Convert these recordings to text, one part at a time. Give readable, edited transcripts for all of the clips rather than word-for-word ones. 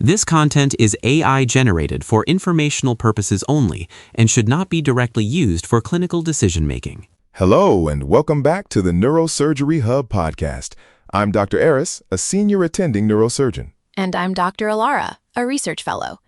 This content is AI generated for informational purposes only and should not be directly used for clinical decision-making. Hello, and welcome back to the Neurosurgery Hub podcast. I'm Dr. Aris, a senior attending neurosurgeon. And I'm Dr. Alara, a research fellow.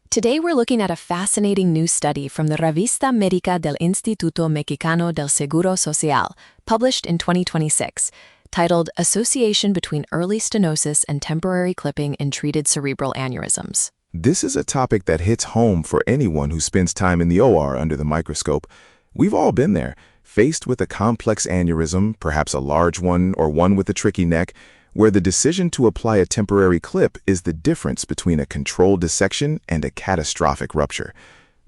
Today we're looking at a fascinating new study from the Revista Medica del Instituto Mexicano del Seguro Social, published in 2026, titled Association Between Early Stenosis and Temporary Clipping in Treated Cerebral Aneurysms. This is a topic that hits home for anyone who spends time in the OR under the microscope. We've all been there, faced with a complex aneurysm, perhaps a large one or one with a tricky neck, where the decision to apply a temporary clip is the difference between a controlled dissection and a catastrophic rupture.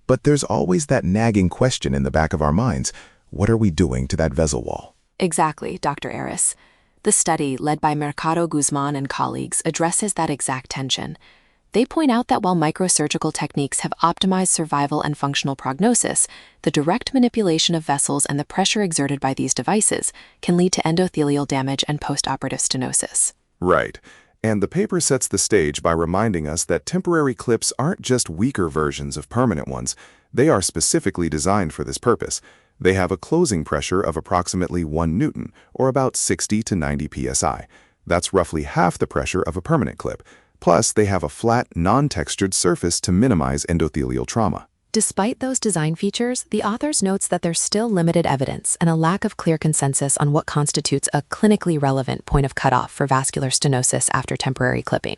But there's always that nagging question in the back of our minds: what are we doing to that vessel wall? Exactly, Dr. Aris. The study, led by Mercado Guzman and colleagues, addresses that exact tension. They point out that while microsurgical techniques have optimized survival and functional prognosis, the direct manipulation of vessels and the pressure exerted by these devices can lead to endothelial damage and postoperative stenosis. Right. And the paper sets the stage by reminding us that temporary clips aren't just weaker versions of permanent ones. They are specifically designed for this purpose. They have a closing pressure of approximately 1 Newton, or about 60 to 90 psi. That's roughly half the pressure of a permanent clip. Plus, they have a flat, non-textured surface to minimize endothelial trauma. Despite those design features, the authors notes that there's still limited evidence and a lack of clear consensus on what constitutes a clinically relevant point of cutoff for vascular stenosis after temporary clipping.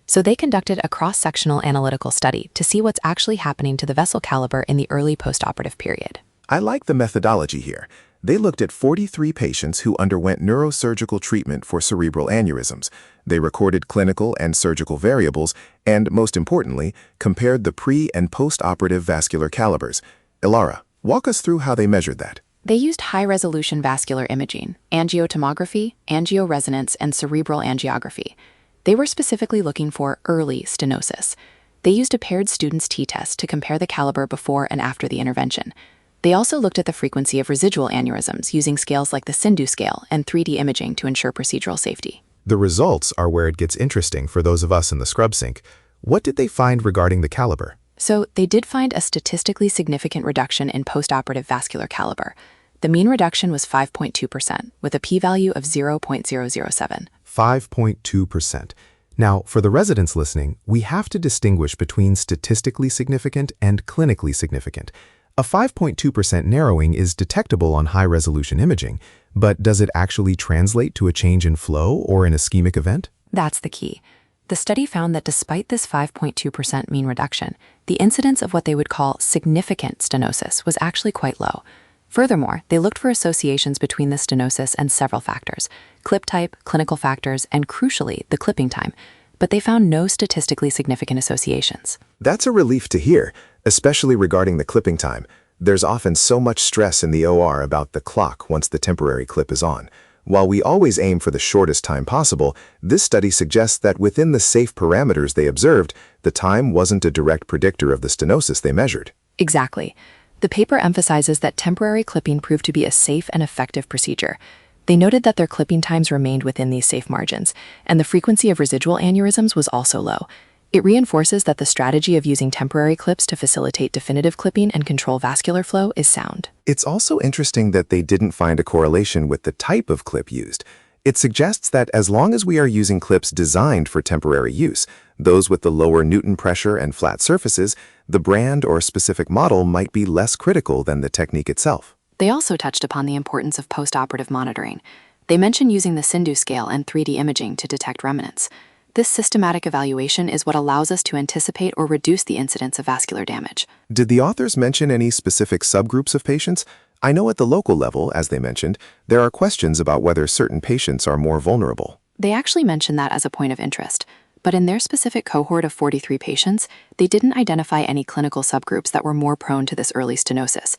So they conducted a cross-sectional analytical study to see what's actually happening to the vessel caliber in the early postoperative period. I like the methodology here. They looked at 43 patients who underwent neurosurgical treatment for cerebral aneurysms. They recorded clinical and surgical variables and, most importantly, compared the pre- and post-operative vascular calibers. Ilara, walk us through how they measured that. They used high-resolution vascular imaging, angiotomography, angioresonance, and cerebral angiography. They were specifically looking for early stenosis. They used a paired student's t-test to compare the caliber before and after the intervention. They also looked at the frequency of residual aneurysms using scales like the CINDU scale and 3D imaging to ensure procedural safety. The results are where it gets interesting for those of us in the scrub sink. What did they find regarding the caliber? So they did find a statistically significant reduction in postoperative vascular caliber. The mean reduction was 5.2%, with a p-value of 0.007. 5.2%. Now, for the residents listening, we have to distinguish between statistically significant and clinically significant. A 5.2% narrowing is detectable on high-resolution imaging, but does it actually translate to a change in flow or an ischemic event? That's the key. The study found that despite this 5.2% mean reduction, the incidence of what they would call significant stenosis was actually quite low. Furthermore, they looked for associations between the stenosis and several factors: clip type, clinical factors, and crucially, the clipping time. But they found no statistically significant associations. That's a relief to hear, especially regarding the clipping time. There's often so much stress in the OR about the clock once the temporary clip is on. While we always aim for the shortest time possible, this study suggests that within the safe parameters they observed, the time wasn't a direct predictor of the stenosis they measured. Exactly. The paper emphasizes that temporary clipping proved to be a safe and effective procedure. They noted that their clipping times remained within these safe margins, and the frequency of residual aneurysms was also low. It reinforces that the strategy of using temporary clips to facilitate definitive clipping and control vascular flow is sound. It's also interesting that they didn't find a correlation with the type of clip used. It suggests that as long as we are using clips designed for temporary use, those with the lower Newton pressure and flat surfaces, the brand or specific model might be less critical than the technique itself. They also touched upon the importance of postoperative monitoring. They mentioned using the CINDU scale and 3D imaging to detect remnants. This systematic evaluation is what allows us to anticipate or reduce the incidence of vascular damage. Did the authors mention any specific subgroups of patients? I know at the local level, as they mentioned, there are questions about whether certain patients are more vulnerable. They actually mentioned that as a point of interest. But in their specific cohort of 43 patients, they didn't identify any clinical subgroups that were more prone to this early stenosis.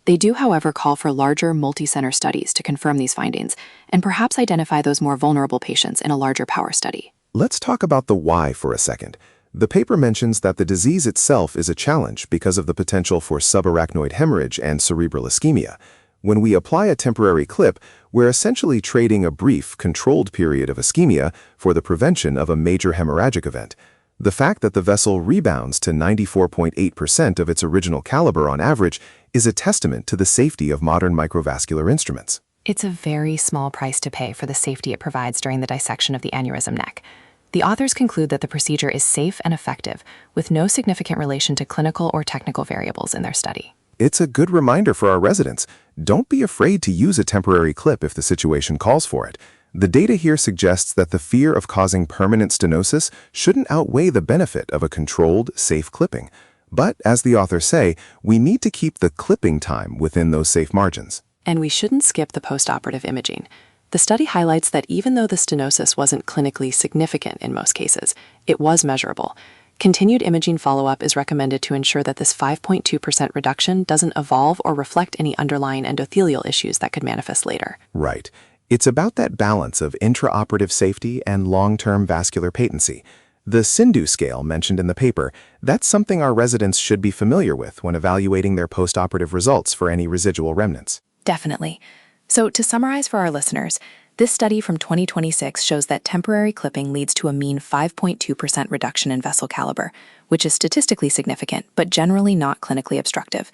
They do, however, call for larger multi-center studies to confirm these findings and perhaps identify those more vulnerable patients in a larger power study. Let's talk about the why for a second. The paper mentions that the disease itself is a challenge because of the potential for subarachnoid hemorrhage and cerebral ischemia. When we apply a temporary clip, we're essentially trading a brief, controlled period of ischemia for the prevention of a major hemorrhagic event. The fact that the vessel rebounds to 94.8% of its original caliber on average is a testament to the safety of modern microvascular instruments. It's a very small price to pay for the safety it provides during the dissection of the aneurysm neck. The authors conclude that the procedure is safe and effective, with no significant relation to clinical or technical variables in their study. It's a good reminder for our residents. Don't be afraid to use a temporary clip if the situation calls for it. The data here suggests that the fear of causing permanent stenosis shouldn't outweigh the benefit of a controlled, safe clipping. But, as the authors say, we need to keep the clipping time within those safe margins. And we shouldn't skip the postoperative imaging. The study highlights that even though the stenosis wasn't clinically significant in most cases, it was measurable. Continued imaging follow-up is recommended to ensure that this 5.2% reduction doesn't evolve or reflect any underlying endothelial issues that could manifest later. Right. It's about that balance of intraoperative safety and long-term vascular patency. The CINDU scale mentioned in the paper, that's something our residents should be familiar with when evaluating their postoperative results for any residual remnants. Definitely. So to summarize for our listeners, this study from 2026 shows that temporary clipping leads to a mean 5.2% reduction in vessel caliber, which is statistically significant, but generally not clinically obstructive.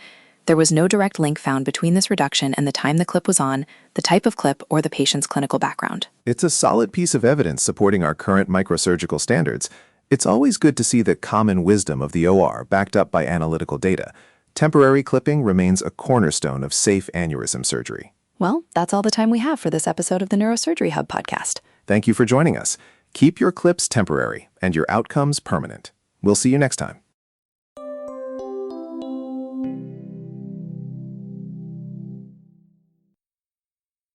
There was no direct link found between this reduction and the time the clip was on, the type of clip, or the patient's clinical background. It's a solid piece of evidence supporting our current microsurgical standards. It's always good to see the common wisdom of the OR backed up by analytical data. Temporary clipping remains a cornerstone of safe aneurysm surgery. Well, that's all the time we have for this episode of the Neurosurgery Hub podcast. Thank you for joining us. Keep your clips temporary and your outcomes permanent. We'll see you next time.